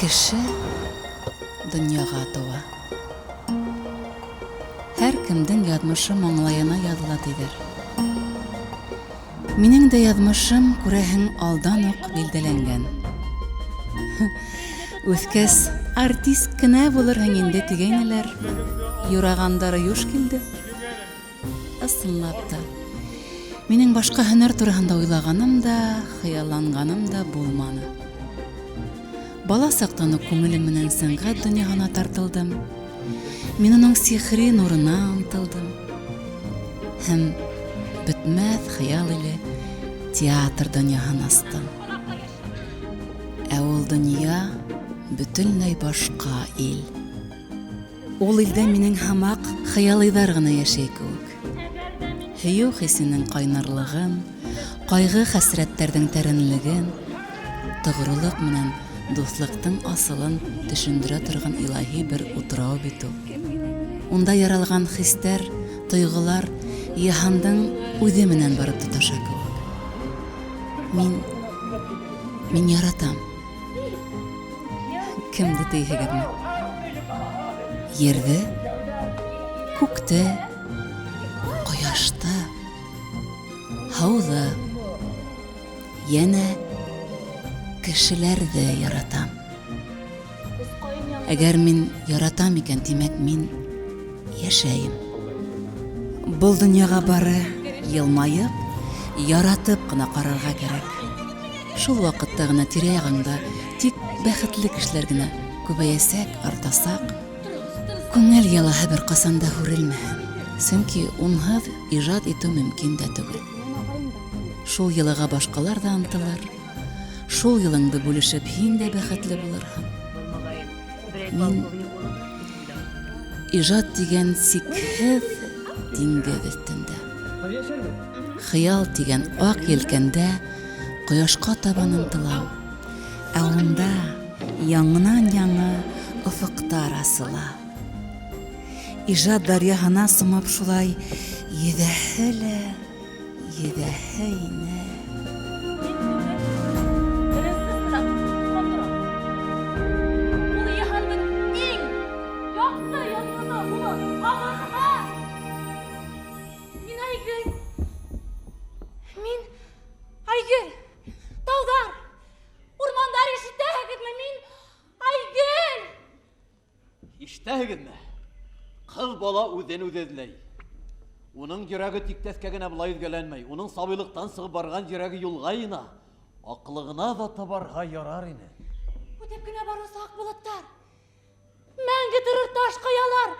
Кеше дөньяга туа. Һәр кемдең яҙмышы маңлайына яҙыла тиҙәр. Минең дә яҙмышым, күрәһең, алдан уҡ билдәләнгән. Үҫкәс, артист кенә булырһың инде тигәйнеләр. Юрағандары юш килде. Ысынлап та, минең башҡа һөнәр тураһында уйлағаным да, хыялланғаным да булманы. Бала саҡтан уҡ күңелем менән сәнғәт донъяһына тартылдым. Мин уның сихри нурына ынтылдым. Һәм бөтмәҫ хыял иле театр донъяһын астым. Ә ул донъя бөтөнләй башҡа ил. Ул илдә минең һамаҡ хыялыйҙар ғына йәшәй кеүек. Һөйөү хисенең ҡайнарлығын, ҡайғы хәсрәттәрҙең тәренлеген, тоғролоҡ менән дуҫлыҡтың асылын төшөндөрә торған илаһи бер утрау бит ул. Унда яралған хистәр, тойғолар йыһандың үҙе менән барып тоташа кеүек. Мин яратам. Кемде тейһегеҙме? Ерҙе, күкте, ҡояшты, һыуҙы, йәнә кешеләрҙе яратам. Әгәр мин яратам икән, тимәк мин йәшәйем. Был донъяға бары йылмайып, яратып ҡына ҡарарға кәрәк. Шул ваҡытта ғына тирә-яғыңда тик бәхетле кешеләр генә күбәйәсәк, артасаҡ. Күңел ялаһы бер ҡасан да һүрелмәһен. Сөнки унһыҙ ижад итеү мөмкин дә түгел. Шул йылыға башҡалар ҙа ынтылыр. Шул йылыңды бүлешеп һин дә бәхетле булырһың. Мин ижад тигән сикһеҙ диңгеҙ өҫтөндә. Хыял тигән аҡ елкәндә ҡояшҡа табан ынтылам. Ә унда яңынан-яңы офоҡтар асыла. Ижад даръяһына сумып шулай йөҙәһе лә йөҙәһе ине. Айгөл, тауҙар, урмандар ишетәһегеҙме? Мин Айгөл! Ишетәһегеҙме? Ҡыҙ бала үҙен-үҙе эҙләй. Уның йөрәге тиктәҫкә генә былай өҙгәләнмәй. Уның сабыйлыҡтан сығып барған йөрәге юлғайына, аҡлығына ҙа табарға ярар ине. Үтеп кенә барыусы аҡ болоттар, мәңге торор таш ҡаялар.